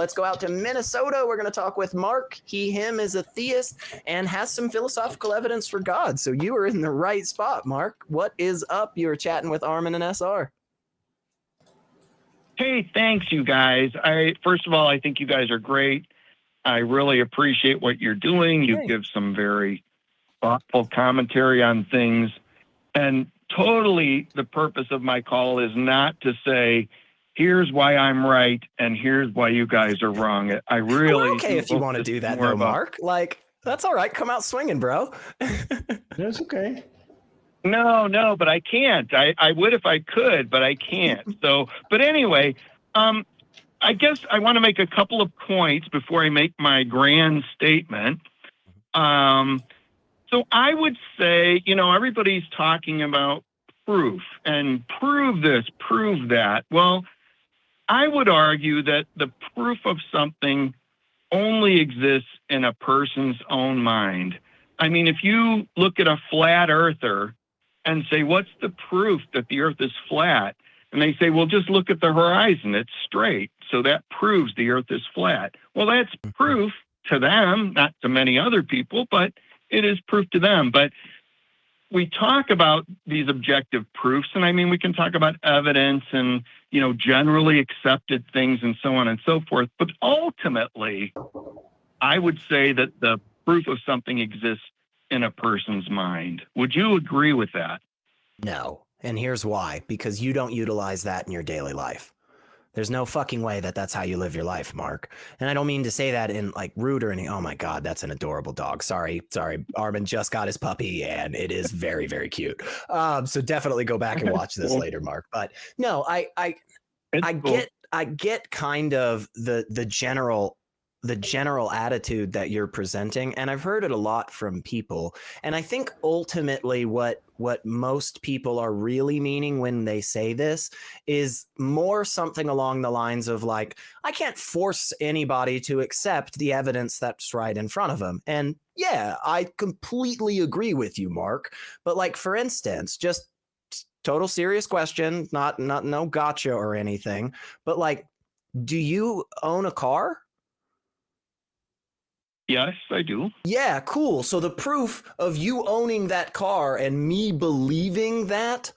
let's go out to Minnesota. We're going to talk with Mark. He, him is a theist and has some philosophical evidence for God. So you are in the right spot, Mark. What is up? You're chatting with Armin and SR. Hey, thanks, you guys. First of all, I think you guys are great. I really appreciate what you're doing. You give some very thoughtful commentary on things. And totally the purpose of my call is not to say, here's why I'm right and here's why you guys are wrong. I really We're okay if you want to do that, though, Mark. Like, that's all right. Come out swinging, bro. That's okay. No, but I can't. I would if I could, but I can't. So, but anyway, I guess I want to make a couple of points before I make my grand statement. So I would say, everybody's talking about proof and prove this, prove that. Well, I would argue that the proof of something only exists in a person's own mind. I mean, if you look at a flat earther and say, what's the proof that the earth is flat? And they say, well, just look at the horizon. It's straight. So that proves the earth is flat. Well, that's proof to them, not to many other people, but it is proof to them. But we talk about these objective proofs, and I mean, we can talk about evidence and, generally accepted things and so on and so forth. But ultimately, I would say that the proof of something exists in a person's mind. Would you agree with that? No. And here's why. Because you don't utilize that in your daily life. There's no fucking way that that's how you live your life, Mark. And I don't mean to say that in like rude or anything. Oh my God, that's an adorable dog. Sorry. Armin just got his puppy and it is very, very cute. So definitely go back and watch this later, Mark. But no, I get kind of the general attitude that you're presenting, and I've heard it a lot from people. And I think ultimately what most people are really meaning when they say this is more something along the lines of like, I can't force anybody to accept the evidence that's right in front of them. And yeah, I completely agree with you, Mark. But like, for instance, just total serious question, not no gotcha or anything, but like, do you own a car? Yes, I do. Yeah, cool. So the proof of you owning that car and me believing that,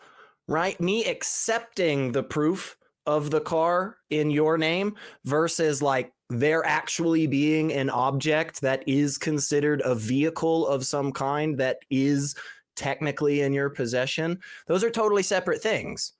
right? Me accepting the proof of the car in your name versus like there actually being an object that is considered a vehicle of some kind that is technically in your possession. Those are totally separate things.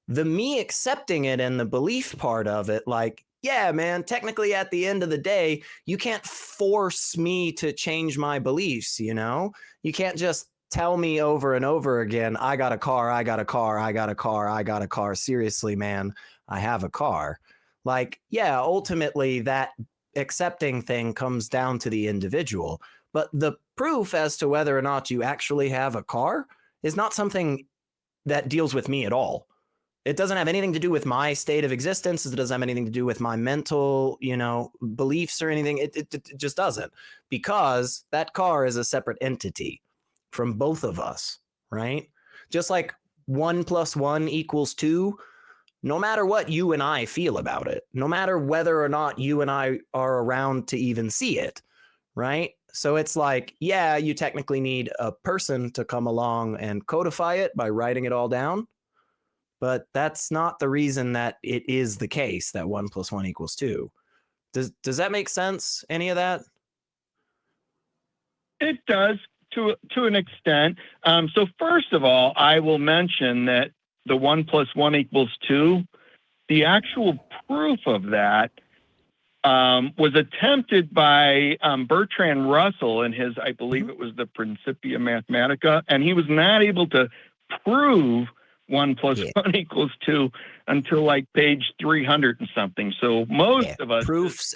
The me accepting it and the belief part of it, like, yeah, man, technically at the end of the day, you can't force me to change my beliefs, You can't just tell me over and over again, I got a car, I got a car, I got a car, I got a car. Seriously, man, I have a car. Like, yeah, ultimately that accepting thing comes down to the individual. But the proof as to whether or not you actually have a car is not something that deals with me at all. It doesn't have anything to do with my state of existence. It doesn't have anything to do with my mental, beliefs or anything. It just doesn't, because that car is a separate entity from both of us, right? Just like 1 + 1 = 2, no matter what you and I feel about it, no matter whether or not you and I are around to even see it, right? So it's like, yeah, you technically need a person to come along and codify it by writing it all down. But that's not the reason that it is the case that 1 + 1 = 2. Does that make sense? Any of that? It does to an extent. So first of all, I will mention that the 1 + 1 = 2, the actual proof of that was attempted by Bertrand Russell in his, I believe it was the Principia Mathematica, and he was not able to prove 1 + 1 = 2 until like page 300 and something. So most of us proofs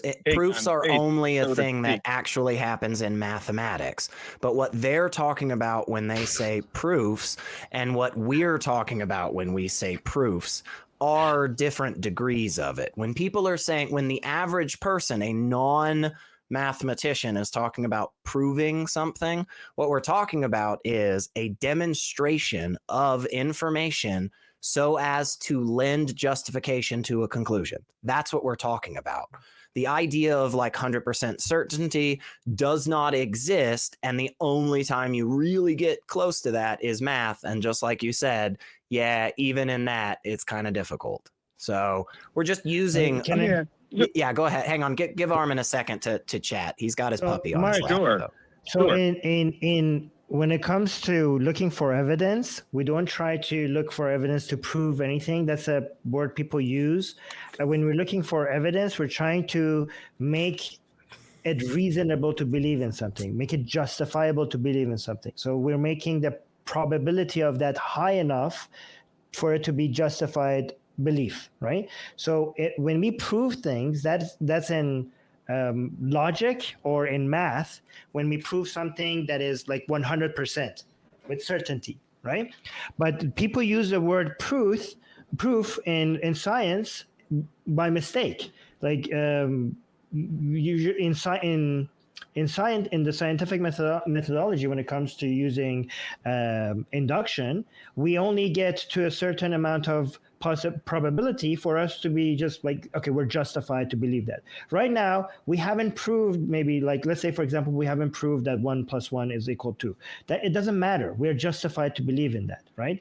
are only a thing that actually happens in mathematics. But what they're talking about when they say proofs and what we're talking about when we say proofs are different degrees of it. When people are saying, when the average person, a non-mathematician, is talking about proving something, what we're talking about is a demonstration of information so as to lend justification to a conclusion. That's what we're talking about. The idea of like 100% certainty does not exist. And the only time you really get close to that is math. And just like you said, yeah, even in that, it's kind of difficult. So we're just using. Yeah, go ahead. Hang on. Give Armin a second to chat. He's got his puppy on his lap. Sure. So in when it comes to looking for evidence, we don't try to look for evidence to prove anything. That's a word people use. When we're looking for evidence, we're trying to make it reasonable to believe in something, make it justifiable to believe in something. So we're making the probability of that high enough for it to be justified belief, right? So when we prove things, that's in logic or in math, when we prove something that is like 100% with certainty, right? But people use the word proof in science by mistake. Like in the scientific methodology, when it comes to using induction, we only get to a certain amount of probability for us to be just like, okay, we're justified to believe that. Right now, we haven't proved, maybe like, let's say, for example, we haven't proved that 1 + 1 is equal to. That it doesn't matter. We're justified to believe in that, right?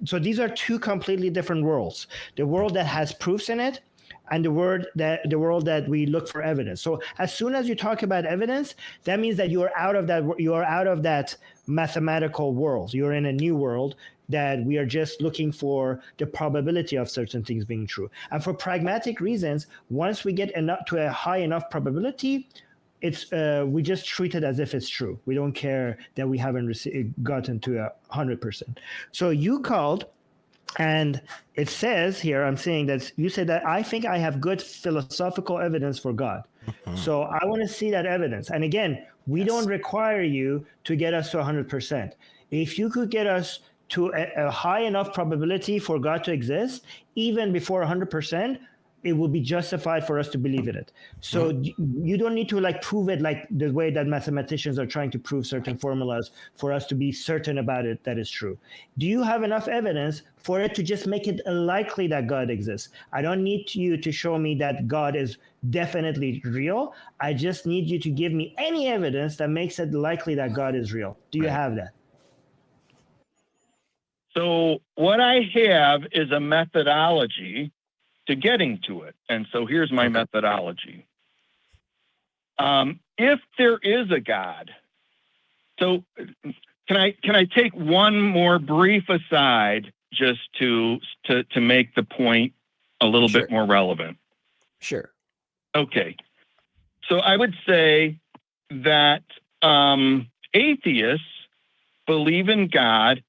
So these are two completely different worlds. The world that has proofs in it, and the world that we look for evidence. So as soon as you talk about evidence, that means that you are out of that mathematical world. You're in a new world that we are just looking for the probability of certain things being true. And for pragmatic reasons, once we get to a high enough probability, we just treat it as if it's true. We don't care that we haven't gotten to 100%. So you called. And it says here, I'm saying that you said that I think I have good philosophical evidence for God. Mm-hmm. So I want to see that evidence. And again, we don't require you to get us to 100%. If you could get us to a high enough probability for God to exist, even before 100%, it will be justified for us to believe in it. So you don't need to like prove it like the way that mathematicians are trying to prove certain formulas for us to be certain about it that is true. Do you have enough evidence for it to just make it likely that God exists? I don't need you to show me that God is definitely real. I just need you to give me any evidence that makes it likely that God is real. Do you have that? So what I have is a methodology to getting to it. And so here's my methodology. If there is a God, so can I take one more brief aside just to make the point a little bit more relevant? Sure. Okay. So I would say that atheists believe in God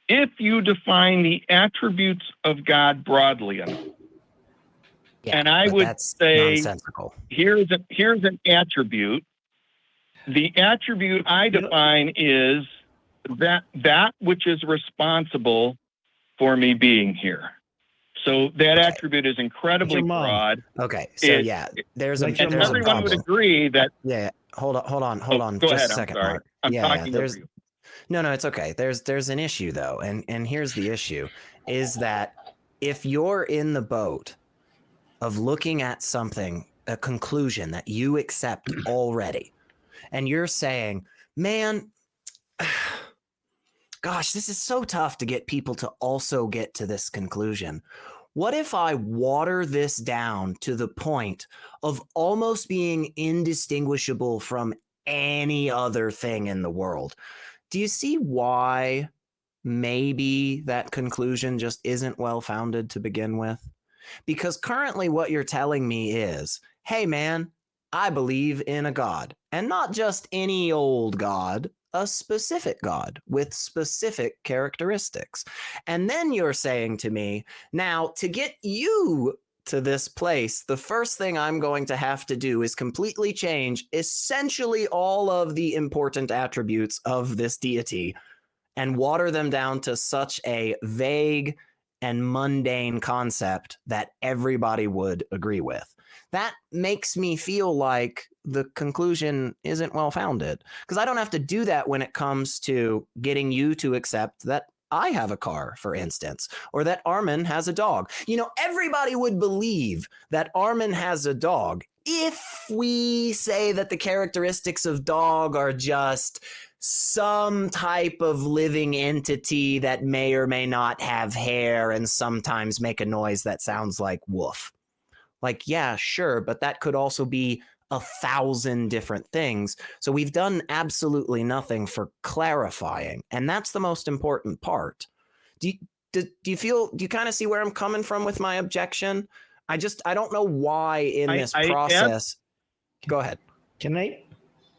if you define the attributes of God broadly enough. Yeah, and I would say, nonsensical. Here's an attribute. The attribute I define is that which is responsible for me being here. So that attribute is incredibly broad. Okay, so there's a everyone would agree that. Yeah, hold on, Go just ahead, a second, I'm sorry. Mark. I'm talking over you. No, it's okay. There's an issue though, and here's the issue: is that if you're in the boat of looking at something, a conclusion that you accept already, and you're saying, man, gosh, this is so tough to get people to also get to this conclusion. What if I water this down to the point of almost being indistinguishable from any other thing in the world? Do you see why maybe that conclusion just isn't well-founded to begin with? Because currently what you're telling me is, hey man, I believe in a God, and not just any old God, a specific God with specific characteristics. And then you're saying to me, now to get you to this place, the first thing I'm going to have to do is completely change essentially all of the important attributes of this deity and water them down to such a vague and mundane concept that everybody would agree with. That makes me feel like the conclusion isn't well-founded, because I don't have to do that when it comes to getting you to accept that I have a car, for instance, or that Armin has a dog. You know, everybody would believe that Armin has a dog if we say that the characteristics of dog are just some type of living entity that may or may not have hair and sometimes make a noise that sounds like woof. Like, yeah, sure, but that could also be 1,000 different things. So we've done absolutely nothing for clarifying, and that's the most important part. Do you kind of see where I'm coming from with my objection? I don't know why in this process. Go ahead. Can I?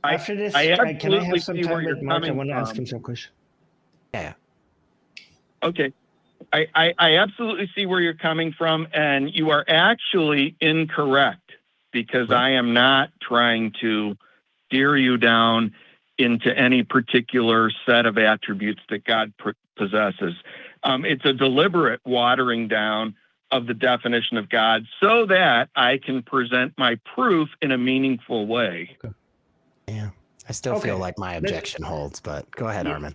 After this, I can I have some see where time you're with Mark? I coming want to ask from. him some questions. Yeah. Okay. I absolutely see where you're coming from, and you are actually incorrect, because I am not trying to steer you down into any particular set of attributes that God possesses. It's a deliberate watering down of the definition of God so that I can present my proof in a meaningful way. Okay. Yeah. I still feel like my objection holds, but go ahead, Armin.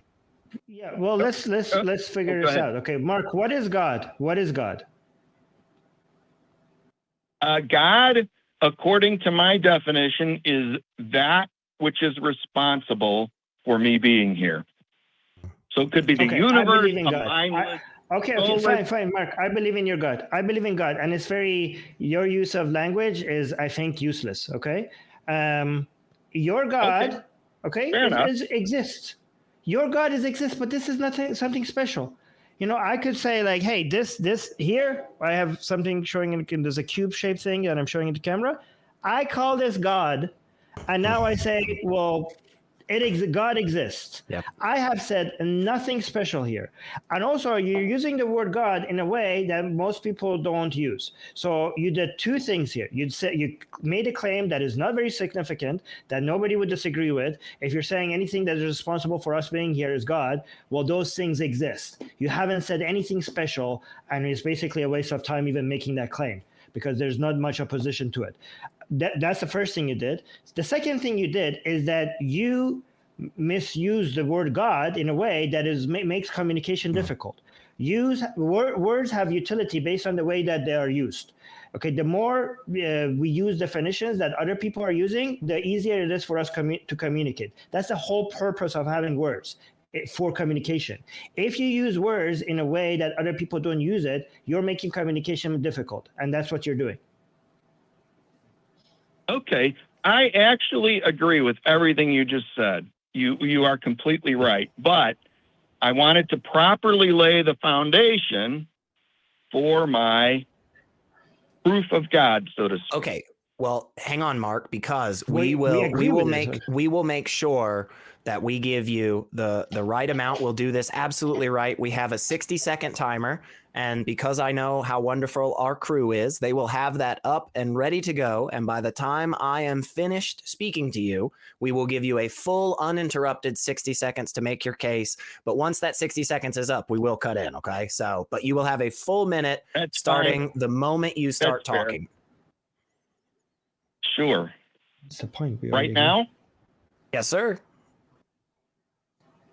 Yeah. Well, let's figure this out. Okay, Mark, what is God? What is God? God, according to my definition, is that which is responsible for me being here. So it could be the universe, a mindless. Fine, Mark. I believe in your God. I believe in God, and it's your use of language is, I think, useless. Okay, your God, exists. Your God exists, but this is nothing, something special. You know, I could say like, hey, this here, I have something showing there's a cube-shaped thing that I'm showing in the camera. I call this God, and now I say, well, God exists. Yep. I have said nothing special here. And also, you're using the word God in a way that most people don't use. So you did two things here. You made a claim that is not very significant, that nobody would disagree with. If you're saying anything that is responsible for us being here is God, well, those things exist. You haven't said anything special, and it's basically a waste of time even making that claim, because there's not much opposition to it. That's the first thing you did. The second thing you did is that you misused the word God in a way that makes communication difficult. Words have utility based on the way that they are used. Okay, the more we use definitions that other people are using, the easier it is for us to communicate. That's the whole purpose of having words, for communication. If you use words in a way that other people don't use it, you're making communication difficult, and that's what you're doing. Okay, I actually agree with everything you just said. You are completely right, but I wanted to properly lay the foundation for my proof of God, so to speak. Okay, well, hang on, Mark, because we will make sure that we give you the right amount. We'll do this absolutely right. We have a 60-second timer, and because I know how wonderful our crew is, they will have that up and ready to go. And by the time I am finished speaking to you, we will give you a full uninterrupted 60 seconds to make your case. But once that 60 seconds is up, we will cut in. Okay, but you will have a full minute starting the moment you start talking. Sure. What's the point? Right now? Yes, sir.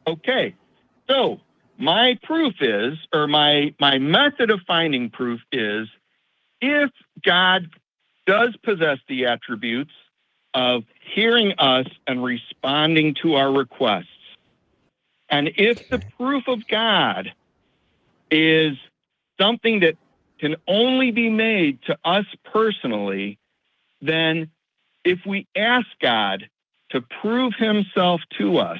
Okay, so my proof is, or my method of finding proof is, if God does possess the attributes of hearing us and responding to our requests, and if the proof of God is something that can only be made to us personally, then if we ask God to prove himself to us,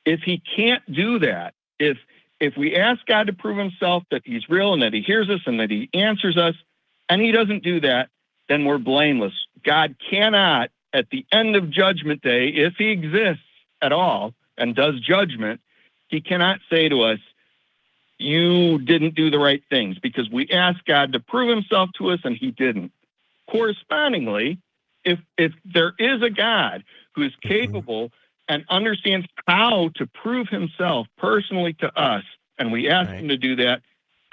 if he can't do that, if we ask God to prove himself that he's real and that he hears us and that he answers us, and he doesn't do that, then we're blameless. God cannot, at the end of judgment day, if he exists at all and does judgment, he cannot say to us, you didn't do the right things, because we asked God to prove himself to us and he didn't. Correspondingly, if there is a God who is capable and understands how to prove himself personally to us, and we ask him to do that,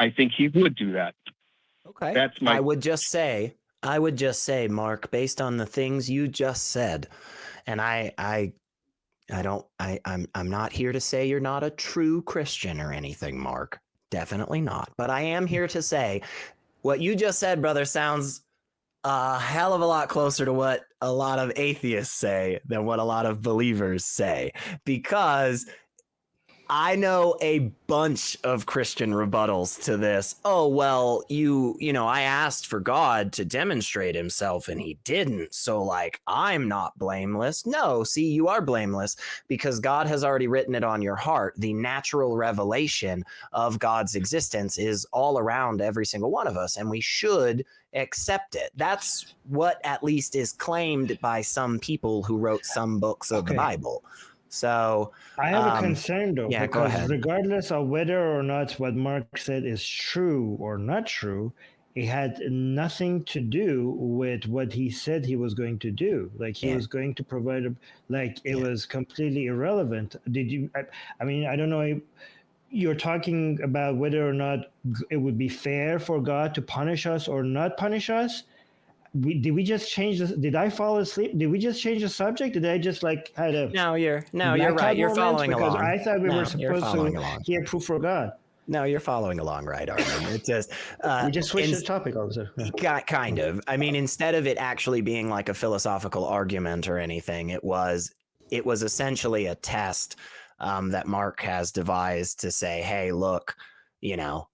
I think he would do that. Okay. That's my. I would just say, Mark, based on the things you just said, and I'm not here to say you're not a true Christian or anything, Mark. Definitely not. But I am here to say what you just said, brother, sounds a hell of a lot closer to what a lot of atheists say than what a lot of believers say, because I know a bunch of Christian rebuttals to this. Oh, well, you know, I asked for God to demonstrate himself and he didn't. So, like, I'm not blameless. No, see, you are blameless because God has already written it on your heart. The natural revelation of God's existence is all around every single one of us, and we should accept it. That's what at least is claimed by some people who wrote some books of the Bible. So I have a concern though, yeah, go because ahead. regardless of whether or not what Mark said is true or not true, it had nothing to do with what he said he was going to do. Like he was going to provide, it was completely irrelevant. Did you? I mean, I don't know. You're talking about whether or not it would be fair for God to punish us or not punish us. Did we just change this? Did I fall asleep? Did we just change the subject? Did I just had a you're right. You're following because along. I thought we were supposed to hear proof for God. No, you're following along, right, Armin? It's just we just switched the topic all of a sudden. Kind of. I mean, instead of it actually being like a philosophical argument or anything, it was essentially a test that Mark has devised to say, hey, look, you know,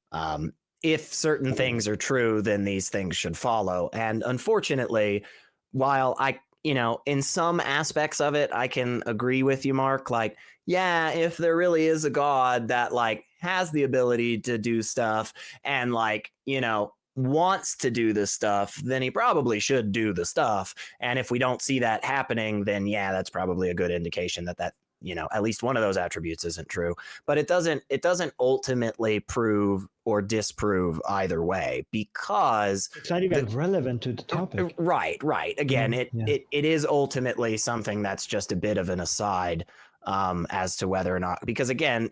if certain things are true, then these things should follow. And unfortunately, while I, you know, in some aspects of it, I can agree with you, Mark. Like, yeah, if there really is a God that like has the ability to do stuff and like, you know, wants to do this stuff, then he probably should do the stuff. And if we don't see that happening, then yeah, that's probably a good indication that you know, at least one of those attributes isn't true. But it doesn't ultimately prove or disprove either way, because it's not even relevant to the topic. Right. Again, it is ultimately something that's just a bit of an aside as to whether or not, because again,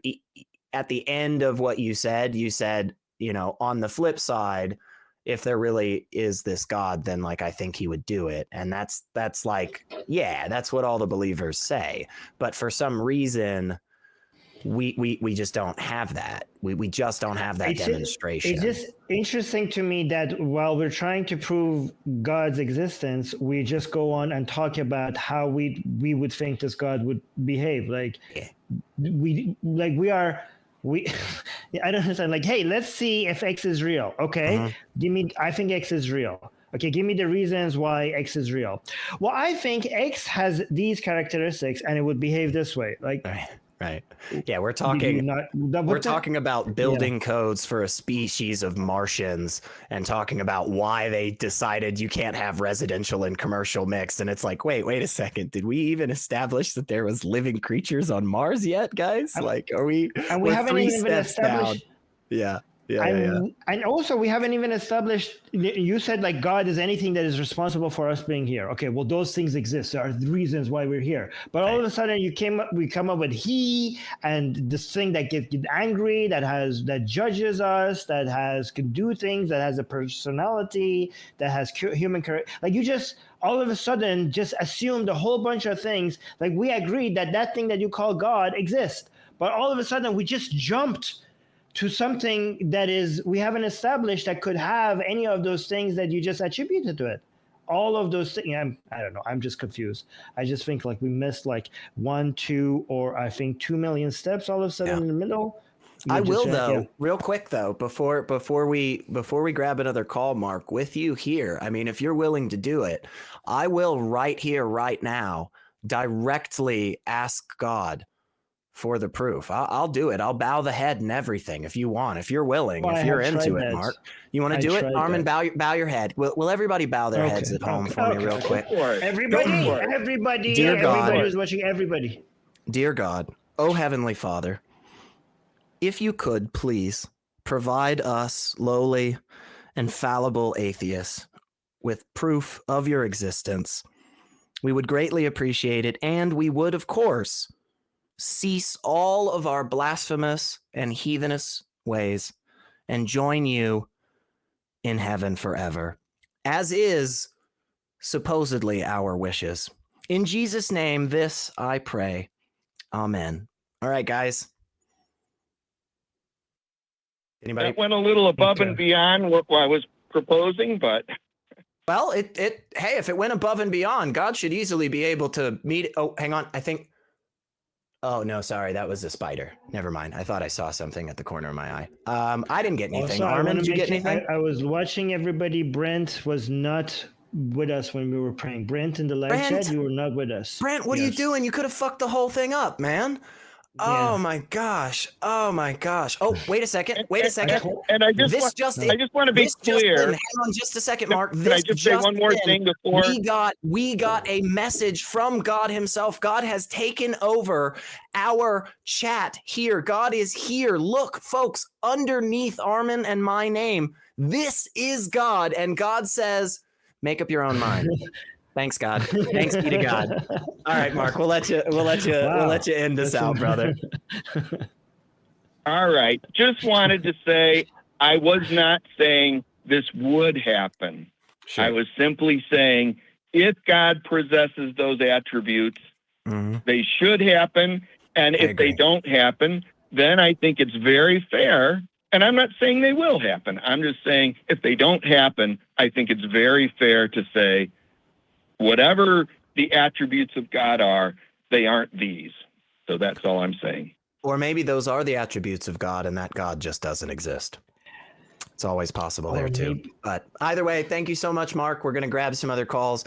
at the end of what you said, you know, on the flip side, if there really is this God, then like I think he would do it. And that's like, yeah, that's what all the believers say. But for some reason, we just don't have that. We just don't have that demonstration. It's just interesting to me that while we're trying to prove God's existence, we just go on and talk about how we would think this God would behave. Like I don't understand. Like, hey, let's see if X is real. Okay, I think X is real. Okay, give me the reasons why X is real. Well, I think X has these characteristics and it would behave this way. Like, right. Yeah, we're talking about building codes for a species of Martians and talking about why they decided you can't have residential and commercial mixed. And it's like, wait a second. Did we even establish that there was living creatures on Mars yet, guys? Like, are we? And we haven't even established. Yeah. And also, we haven't even established. You said like God is anything that is responsible for us being here. Okay, well, those things exist. There are reasons why we're here. But all of a sudden, we come up with he and this thing that gets angry, that judges us, that can do things, that has a personality, that has human character. Like you just all of a sudden just assumed a whole bunch of things. Like we agreed that thing that you call God exists, but all of a sudden we just jumped to something that we haven't established that could have any of those things that you just attributed to it. All of those things, I don't know, I'm just confused. I just think like we missed like 1, 2, or I think 2 million steps all of a sudden in the middle. I will though, real quick though, before we grab another call, Mark, with you here. I mean, if you're willing to do it, I will right here, right now, directly ask God for the proof. I'll do it. I'll bow the head and everything if you want, if you're willing, if you're into it, Mark. You want to do it? Armin, bow your head. Will everybody bow their heads at home for me real quick? Everybody, dear God, everybody who's watching, everybody. Dear God, oh Heavenly Father, if you could please provide us lowly and fallible atheists with proof of your existence, we would greatly appreciate it. And we would, of course, cease all of our blasphemous and heathenous ways and join you in heaven forever, as is supposedly our wishes. In Jesus' name, this I pray. Amen. All right, guys. Anybody? That went a little above and beyond what I was proposing, but Well, hey, if it went above and beyond, God should easily be able to meet. Oh, hang on. I think. Oh, no, sorry. That was a spider. Never mind. I thought I saw something at the corner of my eye. I didn't get anything. Also, Armin, did you get anything? I was watching everybody. Brent was not with us when we were praying. Brent in the live Brent? chat, you were not with us. Brent, what are you doing? You could have fucked the whole thing up, man. Oh my gosh. Oh my gosh. Oh, wait a second. Wait a second. And I just want to be clear. Hang on just a second, Mark. Can I just say one more thing before? We got a message from God himself. God has taken over our chat here. God is here. Look, folks, underneath Armin and my name, this is God. And God says, make up your own mind. Thanks, God. Thanks be to God. All right, Mark, we'll let you end this out, brother. All right. Just wanted to say I was not saying this would happen. Sure. I was simply saying if God possesses those attributes, they should happen. And if they don't happen, then I think it's very fair. And I'm not saying they will happen. I'm just saying if they don't happen, I think it's very fair to say, whatever the attributes of God are, they aren't these. So that's all I'm saying. Or maybe those are the attributes of God and that God just doesn't exist. It's always possible there too. But either way, thank you so much, Mark. We're going to grab some other calls.